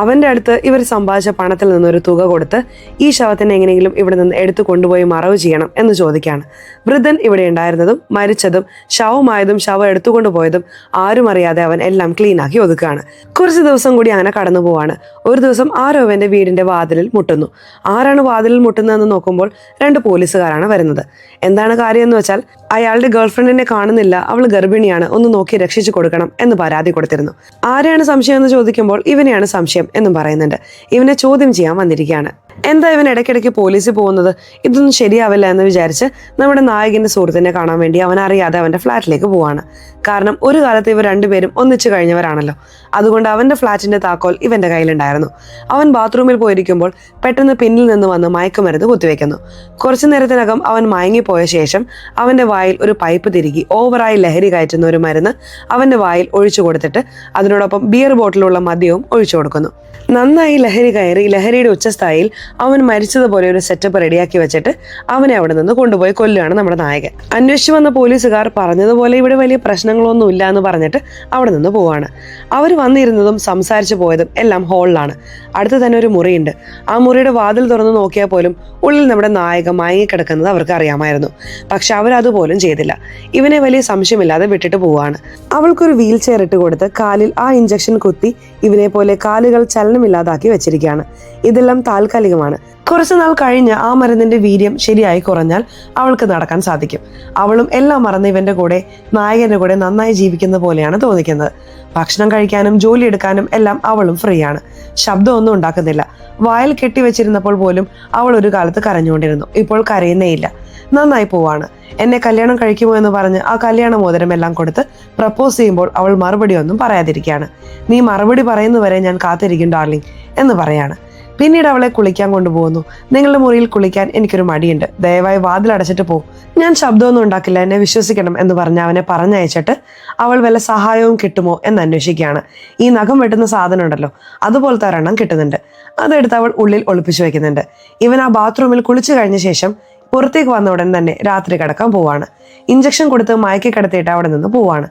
അവന്റെ അടുത്ത് ഇവർ സമ്പാദിച്ച പണത്തിൽ നിന്നൊരു തുക കൊടുത്ത് ഈ ശവത്തിനെ എങ്ങനെയെങ്കിലും ഇവിടെ നിന്ന് എടുത്തു കൊണ്ടുപോയി മറവ് ചെയ്യണം എന്ന് ചോദിക്കുകയാണ്. വൃദ്ധൻ ഇവിടെ ഉണ്ടായിരുന്നതും മരിച്ചതും ശവമായതും ശവം എടുത്തുകൊണ്ടുപോയതും ആരും അറിയാതെ അവൻ എല്ലാം ക്ലീനാക്കി ഒതുക്കുകയാണ്. കുറച്ച് ദിവസം കൂടി അങ്ങനെ കടന്നു പോവാണ്. ഒരു ദിവസം ആരോ അവന്റെ വീടിന്റെ വാതിലിൽ മുട്ടുന്നു. ആരാണ് വാതിലിൽ മുട്ടുന്നതെന്ന് നോക്കുമ്പോൾ 2 പോലീസുകാരാണ് വരുന്നത്. എന്താണ് കാര്യം എന്ന് വെച്ചാൽ അയാളുടെ ഗേൾഫ്രണ്ടിനെ കാണുന്നില്ല, അവൾ ഗർഭിണിയാണ്, ഒന്ന് നോക്കി രക്ഷിച്ചു കൊടുക്കണം എന്ന് പരാതി കൊടുത്തിരുന്നു. ആരെയാണ് സംശയം എന്ന് ചോദിക്കുമ്പോൾ ഇവനെയാണ് സംശയം എന്നും പറയുന്നുണ്ട്. ഇവനെ ചോദ്യം ചെയ്യാൻ വന്നിരിക്കുകയാണ്. എന്താ ഇവൻ ഇടയ്ക്കിടയ്ക്ക് പോലീസിൽ പോകുന്നത്? ഇതൊന്നും ശരിയാവില്ല എന്ന് വിചാരിച്ച് നമ്മുടെ നായകന്റെ സുഹൃത്തിനെ കാണാൻ വേണ്ടി അവൻ അറിയാതെ അവന്റെ ഫ്ലാറ്റിലേക്ക് പോവാണ്. കാരണം ഒരു കാലത്ത് ഇവർ രണ്ടുപേരും ഒന്നിച്ചു കഴിഞ്ഞവരാണല്ലോ. അതുകൊണ്ട് അവന്റെ ഫ്ലാറ്റിന്റെ താക്കോൽ ഇവന്റെ കയ്യിലുണ്ടായിരുന്നു. അവൻ ബാത്റൂമിൽ പോയിരിക്കുമ്പോൾ പെട്ടെന്ന് പിന്നിൽ നിന്ന് വന്ന് മയക്കുമരുന്ന് കുത്തിവെക്കുന്നു. കുറച്ചു നേരത്തിനകം അവൻ മയങ്ങിപ്പോയ ശേഷം അവന്റെ വായിൽ ഒരു പൈപ്പ് തിരുകി ഓവറായി ലഹരി കയറ്റുന്ന ഒരു മരുന്ന് അവന്റെ വായിൽ ഒഴിച്ചു കൊടുത്തിട്ട് അതിനോടൊപ്പം ബിയർ ബോട്ടിലുള്ള മദ്യവും ഒഴിച്ചു കൊടുക്കുന്നു. നന്നായി ലഹരി കയറി ലഹരിയുടെ ഉച്ചസ്ഥായിയിൽ അവൻ മരിച്ചതുപോലെ ഒരു സെറ്റപ്പ് റെഡിയാക്കി വെച്ചിട്ട് അവനെ അവിടെ നിന്ന് കൊണ്ടുപോയി കൊല്ലുകയാണ് നമ്മുടെ നായകൻ. അന്വേഷിച്ചു വന്ന പോലീസുകാർ പറഞ്ഞതുപോലെ ഇവിടെ വലിയ പ്രശ്നങ്ങളൊന്നും ഇല്ല എന്ന് പറഞ്ഞിട്ട് അവിടെ നിന്ന് പോവാണ്. അവർ വന്നിരുന്നതും സംസാരിച്ചു പോയതും എല്ലാം ഹോളിലാണ്. അടുത്ത് തന്നെ ഒരു മുറിയുണ്ട്. ആ മുറിയുടെ വാതിൽ തുറന്ന് നോക്കിയാൽ പോലും ഉള്ളിൽ നമ്മുടെ നായക മയങ്ങിക്കിടക്കുന്നത് അവർക്ക് അറിയാമായിരുന്നു. പക്ഷെ അവരതുപോലും ചെയ്തില്ല. ഇവനെ വലിയ സംശയമില്ലാതെ വിട്ടിട്ട് പോവാണ്. അവൾക്കൊരു വീൽ ചെയർ ഇട്ട് കൊടുത്ത് കാലിൽ ആ ഇഞ്ചക്ഷൻ കുത്തി ഇവനെ പോലെ കാലുകൾ ചലനമില്ലാതാക്കി വെച്ചിരിക്കുകയാണ്. ഇതെല്ലാം താൽക്കാലികമാണ്. കുറച്ചു നാൾ കഴിഞ്ഞ് ആ മരുന്നിന്റെ വീര്യം ശരിയായി കുറഞ്ഞാൽ അവൾക്ക് നടക്കാൻ സാധിക്കും. അവളും എല്ലാം മറന്ന് ഇവന്റെ കൂടെ നായകന്റെ കൂടെ നന്നായി ജീവിക്കുന്ന പോലെയാണ് തോന്നിക്കുന്നത്. ഭക്ഷണം കഴിക്കാനും ജോലി എടുക്കാനും എല്ലാം അവളും ഫ്രീ ആണ്. ശബ്ദമൊന്നും ഉണ്ടാക്കുന്നില്ല. വായിൽ കെട്ടിവെച്ചിരുന്നപ്പോൾ പോലും അവൾ ഒരു കാലത്ത് കരഞ്ഞുകൊണ്ടിരുന്നു. ഇപ്പോൾ കരയുന്നേയില്ല. നന്നായി പോവാണ്. എന്നെ കല്യാണം കഴിക്കുമോ എന്ന് പറഞ്ഞ് ആ കല്യാണ മോതിരം എല്ലാം കൊടുത്ത് പ്രപ്പോസ് ചെയ്യുമ്പോൾ അവൾ മറുപടി ഒന്നും പറയാതിരിക്കുകയാണ്. നീ മറുപടി പറയുന്നവരെ ഞാൻ കാത്തിരിക്കും ഡാർലിംഗ് എന്ന് പറയാണ്. പിന്നീട് അവളെ കുളിക്കാൻ കൊണ്ടുപോകുന്നു. നിങ്ങളുടെ മുറിയിൽ കുളിക്കാൻ എനിക്കൊരു മടിയുണ്ട്, ദയവായി വാതിൽ അടച്ചിട്ട് പോ, ഞാൻ ശബ്ദമൊന്നും ഉണ്ടാക്കില്ല, എന്നെ വിശ്വസിക്കണം എന്ന് പറഞ്ഞ് അവനെ പറഞ്ഞയച്ചിട്ട് അവൾ വല്ല സഹായവും കിട്ടുമോ എന്ന് അന്വേഷിക്കുകയാണ്. ഈ നഖം വെട്ടുന്ന സാധനം ഉണ്ടല്ലോ, അതുപോലത്തെ ഒരെണ്ണം കിട്ടുന്നുണ്ട്. അതെടുത്ത് അവൾ ഉള്ളിൽ ഒളിപ്പിച്ചു വെക്കുന്നുണ്ട്. ഇവൻ ആ ബാത്റൂമിൽ കുളിച്ചു കഴിഞ്ഞ ശേഷം പുറത്തേക്ക് വന്ന ഉടൻ തന്നെ രാത്രി കിടക്കാൻ പോവാണ്. ഇഞ്ചക്ഷൻ കൊടുത്ത് മയക്കി കിടത്തിയിട്ട് അവിടെ നിന്ന് പോവാണ്.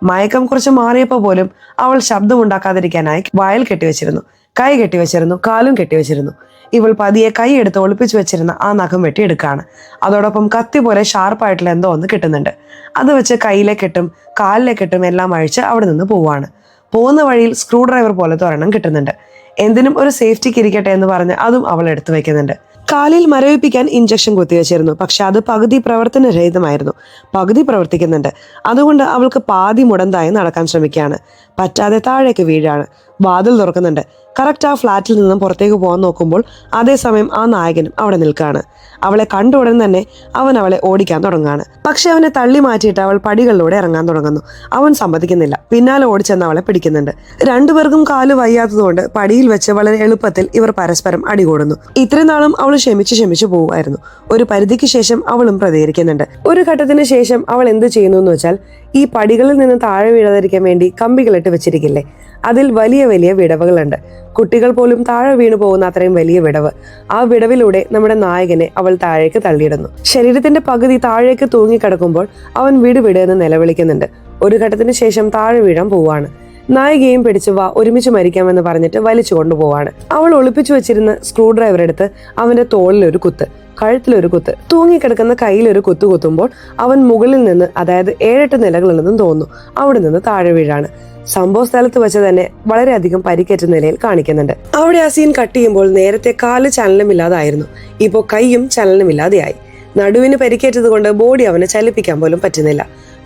മയക്കം കുറച്ച് മാറിയപ്പോൾ പോലും അവൾ ശബ്ദം ഉണ്ടാക്കാതിരിക്കാനായി വായിൽ കെട്ടിവെച്ചിരുന്നു, കൈ കെട്ടിവെച്ചിരുന്നു, കാലും കെട്ടിവെച്ചിരുന്നു. ഇവൾ പതിയെ കൈ എടുത്ത് ഒളിപ്പിച്ചു വെച്ചിരുന്ന ആ നഖം വെട്ടിയെടുക്കുകയാണ്. അതോടൊപ്പം കത്തി പോലെ ഷാർപ്പായിട്ടുള്ള എന്തോ ഒന്ന് കിട്ടുന്നുണ്ട്. അത് വെച്ച് കയ്യിലെ കെട്ടും കാലിലെ കെട്ടും എല്ലാം അഴിച്ച് അവിടെ നിന്ന് പോവാണ്. പോകുന്ന വഴിയിൽ സ്ക്രൂ ഡ്രൈവർ പോലത്തെ ഒരെണ്ണം കിട്ടുന്നുണ്ട്. എന്തിനും ഒരു സേഫ്റ്റിക്ക് ഇരിക്കട്ടെ എന്ന് പറഞ്ഞ് അതും അവൾ എടുത്തു വെക്കുന്നുണ്ട്. കാലിൽ മരവിപ്പിക്കാൻ ഇഞ്ചക്ഷൻ കുത്തിവെച്ചിരുന്നു. പക്ഷെ അത് പകുതി പ്രവർത്തനരഹിതമായിരുന്നു, പകുതി പ്രവർത്തിക്കുന്നുണ്ട്. അതുകൊണ്ട് അവൾക്ക് പാതി മുടന്തായി നടക്കാൻ ശ്രമിക്കുകയാണ്. പറ്റാതെ താഴേക്ക് വീഴാണ്. വാതിൽ തുറക്കുന്നുണ്ട്. കറക്റ്റ് ആ ഫ്ലാറ്റിൽ നിന്നും പുറത്തേക്ക് പോകാൻ നോക്കുമ്പോൾ അതേസമയം ആ നായകനും അവിടെ നിൽക്കുകയാണ്. അവളെ കണ്ട ഉടൻ തന്നെ അവൻ അവളെ ഓടിക്കാൻ തുടങ്ങുകയാണ്. പക്ഷെ അവനെ തള്ളി മാറ്റിയിട്ട് അവൾ പടികളിലൂടെ ഇറങ്ങാൻ തുടങ്ങുന്നു. അവൻ സമ്മതിക്കുന്നില്ല. പിന്നാലെ ഓടിച്ചെന്ന് അവളെ പിടിക്കുന്നുണ്ട്. രണ്ടുപേർക്കും കാല് വയ്യാത്തതുകൊണ്ട് പടിയിൽ വെച്ച് വളരെ എളുപ്പത്തിൽ ഇവർ പരസ്പരം അടികൂടുന്നു. ഇത്രയും നാളും അവൾ ക്ഷമിച്ചു പോവുമായിരുന്നു. ഒരു പരിധിക്ക് ശേഷം അവളും പ്രതികരിക്കുന്നുണ്ട്. ഒരു ഘട്ടത്തിന് ശേഷം അവൾ എന്ത് ചെയ്യുന്നു എന്ന് വെച്ചാൽ ഈ പടികളിൽ നിന്ന് താഴെ വീഴാതിരിക്കാൻ വേണ്ടി കമ്പികളിട്ട് വെച്ചിരിക്കില്ലേ, അതിൽ വലിയ വലിയ വിടവുകളുണ്ട്. കുട്ടികൾ പോലും താഴെ വീണു പോകുന്ന അത്രയും വലിയ വിടവ്. ആ വിടവിലൂടെ നമ്മുടെ നായകനെ അവൾ താഴേക്ക് തള്ളിയിടുന്നു. ശരീരത്തിന്റെ പകുതി താഴേക്ക് തൂങ്ങിക്കിടക്കുമ്പോൾ അവൻ വിട് എന്ന് നിലവിളിക്കുന്നുണ്ട്. ഒരു ഘട്ടത്തിന് ശേഷം താഴെ വീഴാൻ പോവാണ്. നായികയും പിടിച്ചു വാ ഒരുമിച്ച് മരിക്കാമെന്ന് പറഞ്ഞിട്ട് വലിച്ചു കൊണ്ടുപോവാണ്. അവൾ ഒളിപ്പിച്ചു വെച്ചിരുന്ന സ്ക്രൂ ഡ്രൈവർ എടുത്ത് അവന്റെ തോളിലൊരു കുത്ത്, കഴുത്തിലൊരു കുത്ത്, തൂങ്ങിക്കിടക്കുന്ന കയ്യിലൊരു കുത്തു കുത്തുമ്പോൾ അവൻ മുകളിൽ നിന്ന്, അതായത് 7-8 നിലകളുണ്ടെന്നും തോന്നുന്നു, അവിടെ നിന്ന് താഴെ വീഴാണ്. സംഭവ സ്ഥലത്ത് വെച്ച് തന്നെ വളരെയധികം പരിക്കേറ്റ നിലയിൽ കാണിക്കുന്നുണ്ട്. അവിടെ ആ സീൻ കട്ട് ചെയ്യുമ്പോൾ നേരത്തെ കാല് ചലനമില്ലാതായിരുന്നു, ഇപ്പോ കൈയും ചലനമില്ലാതെയായി. നടുവിന് പരിക്കേറ്റത് കൊണ്ട് ബോഡി അവനെ ചലിപ്പിക്കാൻ പോലും പറ്റുന്നില്ല.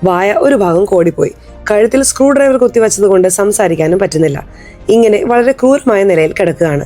വായ ഒരു ഭാഗം കോടിപ്പോയി. കഴുത്തിൽ സ്ക്രൂ ഡ്രൈവർ കുത്തിവെച്ചത് കൊണ്ട് സംസാരിക്കാനും പറ്റുന്നില്ല. ഇങ്ങനെ വളരെ ക്രൂരമായ നിലയിൽ കിടക്കുകയാണ്.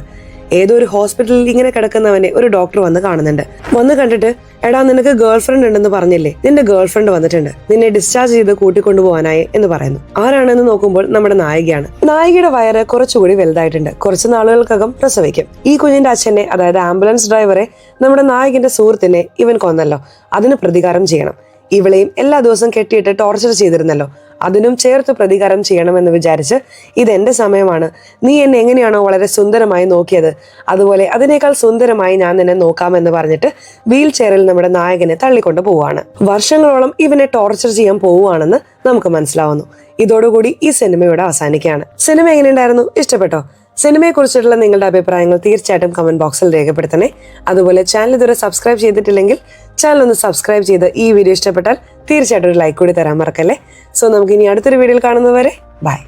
ഏതോ ഒരു ഹോസ്പിറ്റലിൽ ഇങ്ങനെ കിടക്കുന്നവനെ ഒരു ഡോക്ടർ വന്ന് കാണുന്നുണ്ട്. വന്ന് കണ്ടിട്ട് എടാ നിനക്ക് ഗേൾ ഫ്രണ്ട് ഉണ്ടെന്ന് പറഞ്ഞില്ലേ, നിന്റെ ഗേൾ ഫ്രണ്ട് വന്നിട്ടുണ്ട്, നിന്നെ ഡിസ്ചാർജ് ചെയ്ത് കൂട്ടിക്കൊണ്ടുപോകാനായി എന്ന് പറയുന്നു. ആരാണെന്ന് നോക്കുമ്പോൾ നമ്മുടെ നായികയാണ്. നായികയുടെ വയറ് കുറച്ചുകൂടി വലുതായിട്ടുണ്ട്, കുറച്ച് നാളുകൾക്കകം പ്രസവിക്കും. ഈ കുഞ്ഞിന്റെ അച്ഛനെ, അതായത് ആംബുലൻസ് ഡ്രൈവറെ, നമ്മുടെ നായകന്റെ സുഹൃത്തിനെ ഇവൻ കൊന്നല്ലോ, അതിന് പ്രതികാരം ചെയ്യണം. ഇവളെയും എല്ലാ ദിവസവും കെട്ടിയിട്ട് ടോർച്ചർ ചെയ്തിരുന്നല്ലോ, അതിനും ചേർത്ത് പ്രതികാരം ചെയ്യണമെന്ന് വിചാരിച്ച് ഇതെന്റെ സമയമാണ്, നീ എന്നെ എങ്ങനെയാണോ വളരെ സുന്ദരമായി നോക്കിയത് അതുപോലെ അതിനേക്കാൾ സുന്ദരമായി ഞാൻ നിന്നെ നോക്കാമെന്ന് പറഞ്ഞിട്ട് വീൽ ചെയറിൽ നമ്മുടെ നായകനെ തള്ളിക്കൊണ്ട് പോവാണ്. വർഷങ്ങളോളം ഇവനെ ടോർച്ചർ ചെയ്യാൻ പോവുകയാണെന്ന് നമുക്ക് മനസ്സിലാവുന്നു. ഇതോടുകൂടി ഈ സിനിമയുടെ അവസാനിക്കുകയാണ്. സിനിമ എങ്ങനെയുണ്ടായിരുന്നു? ഇഷ്ടപ്പെട്ടോ? സിനിമയെ കുറിച്ചിട്ടുള്ള നിങ്ങളുടെ അഭിപ്രായങ്ങൾ തീർച്ചയായിട്ടും കമന്റ് ബോക്സിൽ രേഖപ്പെടുത്തണേ. അതുപോലെ ചാനൽ ഇതുവരെ സബ്സ്ക്രൈബ് ചെയ്തിട്ടില്ലെങ്കിൽ ചാനൽ ഒന്ന് സബ്സ്ക്രൈബ് ചെയ്ത് ഈ വീഡിയോ ഇഷ്ടപ്പെട്ടാൽ തീർച്ചയായിട്ടും ഒരു ലൈക്ക് കൂടി തരാൻ മറക്കല്ലേ. സോ നമുക്ക് ഇനി അടുത്തൊരു വീഡിയോയിൽ കാണുന്നവരെ ബൈ.